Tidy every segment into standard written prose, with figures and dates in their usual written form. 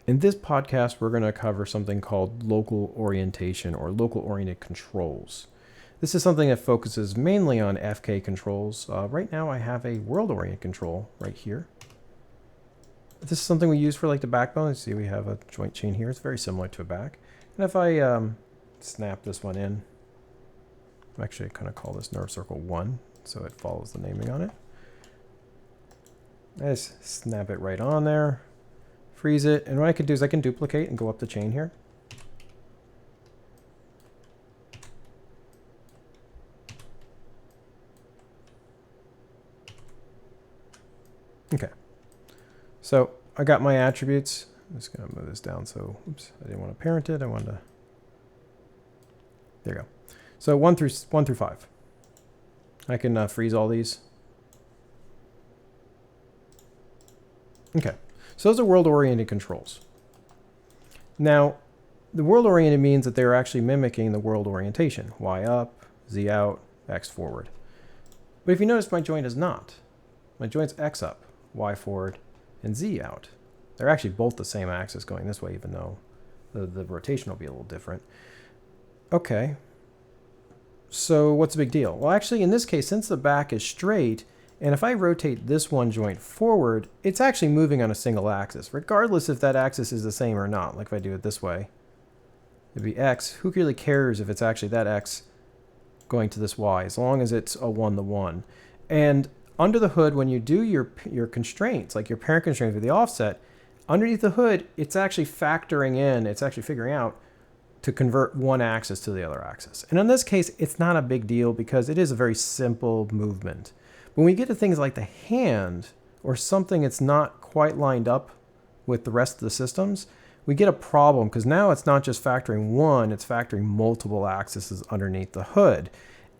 In this podcast, we're going to cover something called local orientation or local oriented controls. This is something that focuses mainly on FK controls. Right now I have a world oriented control right here. This is something we use for like the backbone. You see we have a joint chain here. It's very similar to a back. And if I snap this one in, I'm actually going to call this nerve circle 1 so it follows the naming on it. I just snap it right on there. Freeze it, and what I can do is I can duplicate and go up the chain here. Okay, so I got my attributes. I'm just gonna move this down, so oops, I didn't want to parent it, I wanted to, there you go. So 1 through 5. I can freeze all these. Okay. So those are world-oriented controls. Now, the world-oriented means that they're actually mimicking the world orientation. Y up, Z out, X forward. But if you notice, my joint is not. My joint's X up, Y forward, and Z out. They're actually both the same axis going this way, even though the rotation will be a little different. Okay. So what's the big deal? Well, actually, in this case, since the back is straight, and if I rotate this one joint forward, it's actually moving on a single axis, regardless if that axis is the same or not. Like if I do it this way, it'd be X. Who really cares if it's actually that X going to this Y, as long as it's a 1-to-1. And under the hood, when you do your constraints, like your parent constraints with the offset, underneath the hood, it's actually factoring in, it's actually figuring out to convert one axis to the other axis. And in this case, it's not a big deal because it is a very simple movement. When we get to things like the hand or something that's not quite lined up with the rest of the systems, we get a problem because now it's not just factoring one, it's factoring multiple axes underneath the hood.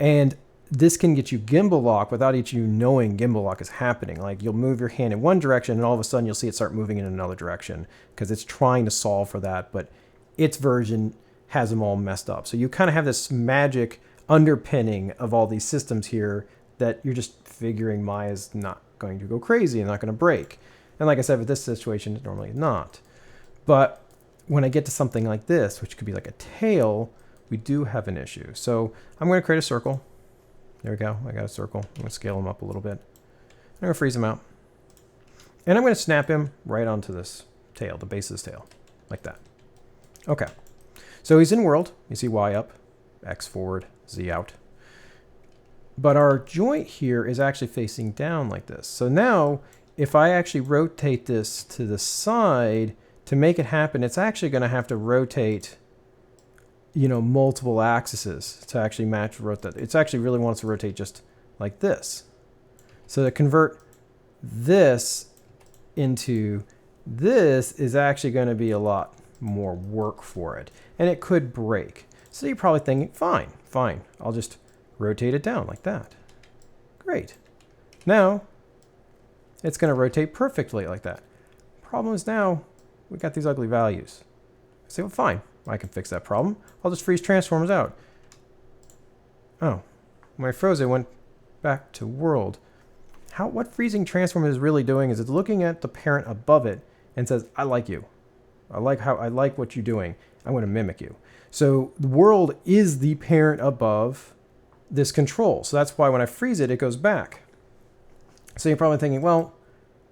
And this can get you gimbal lock without you knowing gimbal lock is happening. Like you'll move your hand in one direction and all of a sudden you'll see it start moving in another direction because it's trying to solve for that, but its version has them all messed up. So you kind of have this magic underpinning of all these systems here that you're just figuring Maya's not going to go crazy and not going to break. And like I said, with this situation, it's normally not. But when I get to something like this, which could be like a tail, we do have an issue. So I'm going to create a circle. There we go. I got a circle. I'm going to scale him up a little bit. I'm going to freeze him out. And I'm going to snap him right onto this tail, the base of this tail, like that. Okay. So he's in world. You see Y up, X forward, Z out. But our joint here is actually facing down like this. So now, if I actually rotate this to the side to make it happen, it's actually going to have to rotate, multiple axes to actually match rotate. It's actually really wants to rotate just like this. So to convert this into this is actually going to be a lot more work for it. And it could break. So you're probably thinking, fine, I'll just rotate it down like that. Great. Now, it's going to rotate perfectly like that. Problem is now, we got these ugly values. I say, well, fine, I can fix that problem. I'll just freeze transforms out. Oh, when I froze it, went back to world. What freezing transform is really doing is it's looking at the parent above it and says, I like you. I like what you're doing. I'm going to mimic you. So the world is the parent above this control. So that's why when I freeze it, it goes back. So you're probably thinking, well,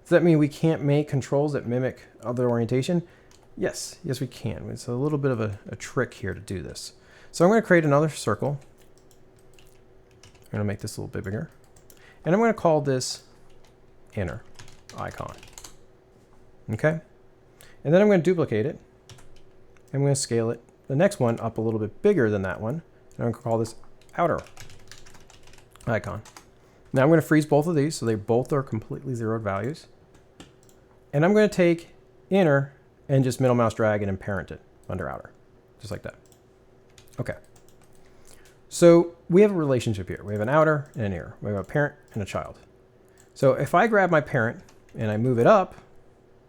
does that mean we can't make controls that mimic other orientation? Yes, we can. It's a little bit of a trick here to do this. So I'm going to create another circle. I'm going to make this a little bit bigger. And I'm going to call this inner icon. Okay? And then I'm going to duplicate it. I'm going to scale it, the next one up a little bit bigger than that one. And I'm going to call this outer icon. Now I'm going to freeze both of these so they both are completely zeroed values. And I'm going to take inner and just middle mouse drag it and parent it under outer, just like that. Okay. So we have a relationship here. We have an outer and an inner. We have a parent and a child. So if I grab my parent and I move it up,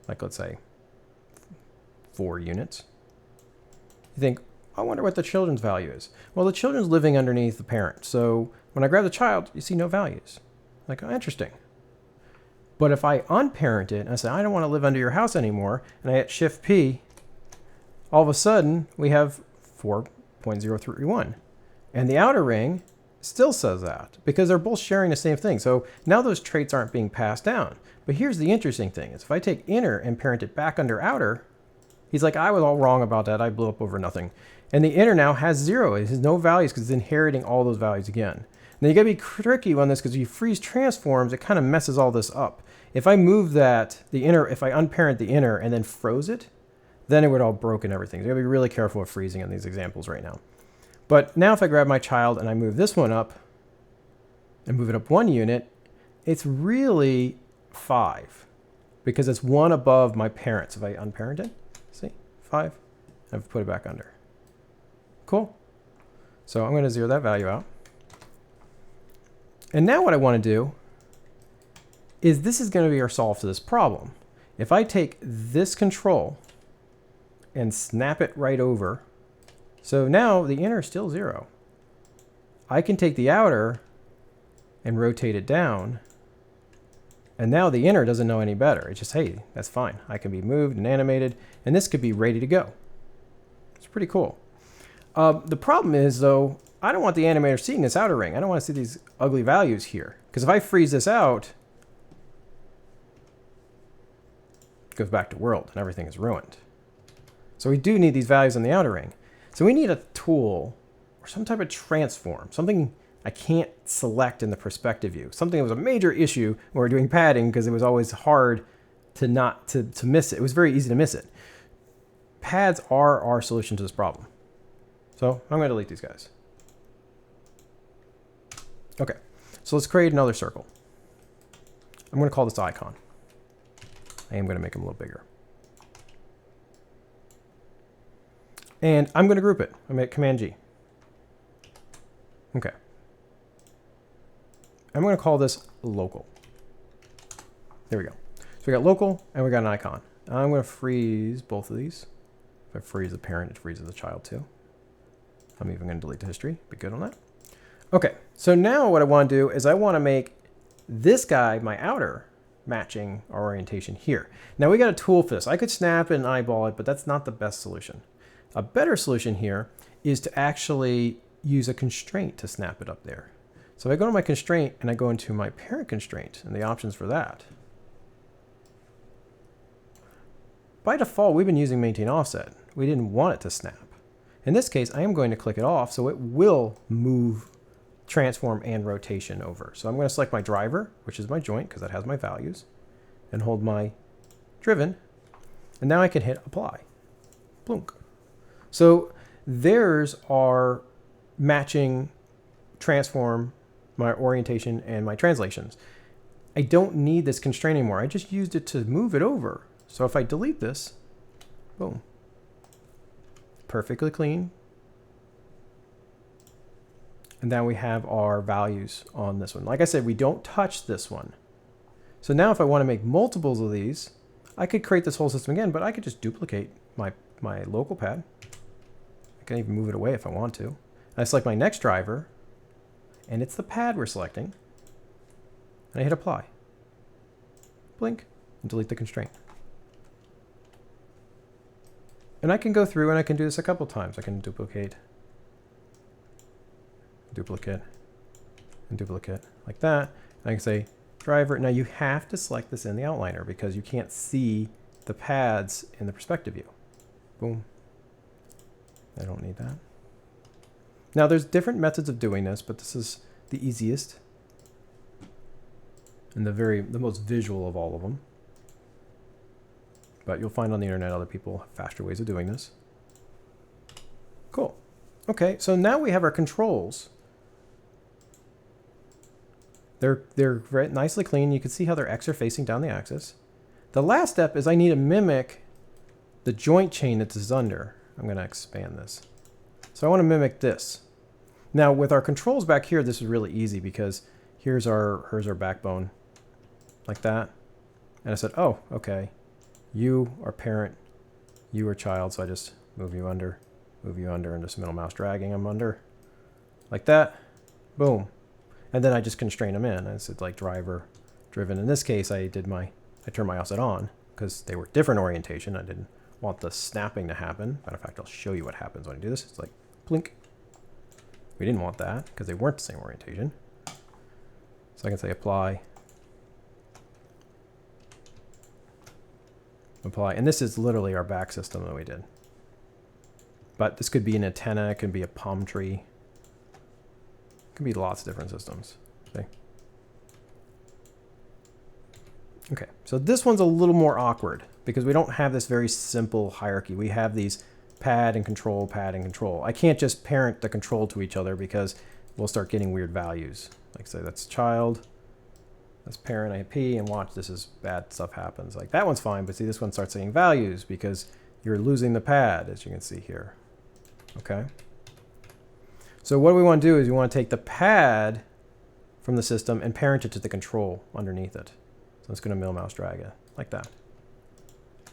like let's say 4 units, you think, I wonder what the children's value is. Well, the children's living underneath the parent. So when I grab the child, you see no values. Like, oh, interesting. But if I unparent it and I say, I don't want to live under your house anymore, and I hit Shift P, all of a sudden we have 4.031. And the outer ring still says that because they're both sharing the same thing. So now those traits aren't being passed down. But here's the interesting thing is if I take inner and parent it back under outer, he's like, I was all wrong about that. I blew up over nothing. And the inner now has 0. It has no values because it's inheriting all those values again. Now you gotta be tricky on this because if you freeze transforms, it kind of messes all this up. If I move that, the inner, if I unparent the inner and then froze it, then it would all broken everything. So you gotta be really careful with freezing in these examples right now. But now if I grab my child and I move this one up and move it up 1 unit, it's really 5 because it's 1 above my parents. If I unparent it, see, 5, I've put it back under. Cool. So I'm going to 0 that value out. And now what I want to do is this is going to be our solve to this problem. If I take this control and snap it right over, so now the inner is still 0. I can take the outer and rotate it down. And now the inner doesn't know any better. It's just, hey, that's fine. I can be moved and animated, and this could be ready to go. It's pretty cool. The problem is, though, I don't want the animator seeing this outer ring. I don't want to see these ugly values here. Because if I freeze this out, it goes back to world, and everything is ruined. So we do need these values in the outer ring. So we need a tool or some type of transform, something I can't select in the perspective view. Something that was a major issue when we're doing padding because it was always hard to miss it. It was very easy to miss it. Pads are our solution to this problem. So I'm going to delete these guys. Okay, so let's create another circle. I'm going to call this icon. I am going to make them a little bigger. And I'm going to group it. I'm going to hit Command G. Okay. I'm going to call this local. There we go. So we got local and we got an icon. I'm going to freeze both of these. If I freeze the parent, it freezes the child too. I'm even going to delete the history. Be good on that. Okay, so now what I want to do is I want to make this guy, my outer, matching our orientation here. Now we got a tool for this. I could snap it and eyeball it, but that's not the best solution. A better solution here is to actually use a constraint to snap it up there. So if I go to my constraint and I go into my parent constraint and the options for that. By default, we've been using maintain offset. We didn't want it to snap. In this case, I am going to click it off so it will move transform and rotation over. So I'm going to select my driver, which is my joint because that has my values, and hold my driven. And now I can hit apply. Blunk. So there's our matching transform, my orientation, and my translations. I don't need this constraint anymore. I just used it to move it over. So if I delete this, boom, perfectly clean. And now we have our values on this one. Like I said, we don't touch this one. So now if I want to make multiples of these, I could create this whole system again, but I could just duplicate my local pad. I can even move it away if I want to. And I select my next driver, and it's the pad we're selecting. And I hit apply. Blink, and delete the constraint. And I can go through and I can do this a couple times. I can duplicate, duplicate, and duplicate like that. And I can say driver. Now you have to select this in the outliner because you can't see the pads in the perspective view. Boom. I don't need that. Now there's different methods of doing this, but this is the easiest and the most visual of all of them. But you'll find on the internet other people have faster ways of doing this. Cool. Okay, so now we have our controls. They're very nicely clean. You can see how their X are facing down the axis. The last step is I need to mimic the joint chain that this is under. I'm going to expand this. So I want to mimic this. Now with our controls back here, this is really easy because here's our backbone like that. And I said, oh, okay. You are parent, you are child, so I just move you under, and just middle mouse dragging them under, like that, boom. And then I just constrain them in. I said like driver, driven. In this case, I turned my offset on because they were different orientation. I didn't want the snapping to happen. Matter of fact, I'll show you what happens when I do this. It's like blink. We didn't want that because they weren't the same orientation. So I can say apply. Apply. And this is literally our back system that we did. But this could be an antenna. It could be a palm tree. It could be lots of different systems. See? Okay, so this one's a little more awkward because we don't have this very simple hierarchy. We have these pad and control, pad and control. I can't just parent the control to each other because we'll start getting weird values. Like say that's child, that's parent IP, and watch, this is bad stuff happens. Like that one's fine, but see this one starts saying values because you're losing the pad, as you can see here. Okay. So what we want to do is we want to take the pad from the system and parent it to the control underneath it. So it's going to mill mouse drag it like that.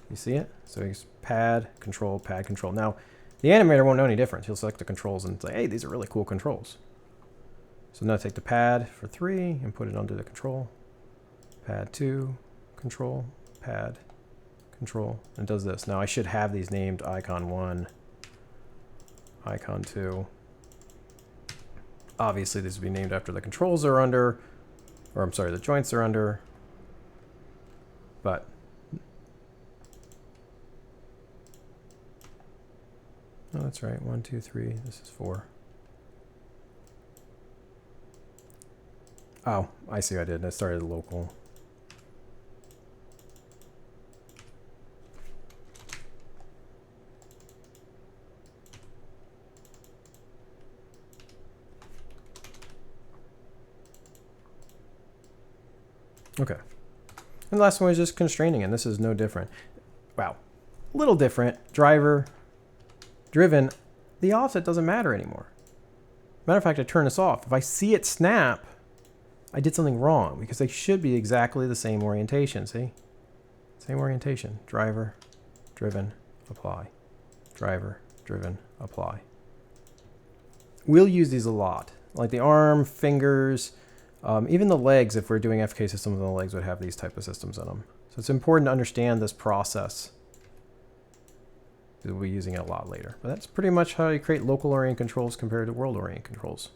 You see it? So it's pad, control, pad, control. Now, the animator won't know any difference. He'll select the controls and say, hey, these are really cool controls. So now take the pad for 3 and put it under the control. Pad 2, control, pad, control, and it does this. Now I should have these named icon 1, icon 2. Obviously, these would be named after the controls are under, or I'm sorry, the joints are under. But oh, that's right. 1, 2, 3. This is 4. Oh, I see what I did. I started local. Okay. And the last one is just constraining, and this is no different. Wow. A little different. Driver, driven. The offset doesn't matter anymore. Matter of fact, I turn this off. If I see it snap, I did something wrong because they should be exactly the same orientation. See? Same orientation. Driver, driven, apply. Driver, driven, apply. We'll use these a lot. Like the arm, fingers, even the legs, if we're doing FK systems, the legs would have these type of systems in them. So it's important to understand this process. We'll be using it a lot later. But that's pretty much how you create local oriented controls compared to world oriented controls.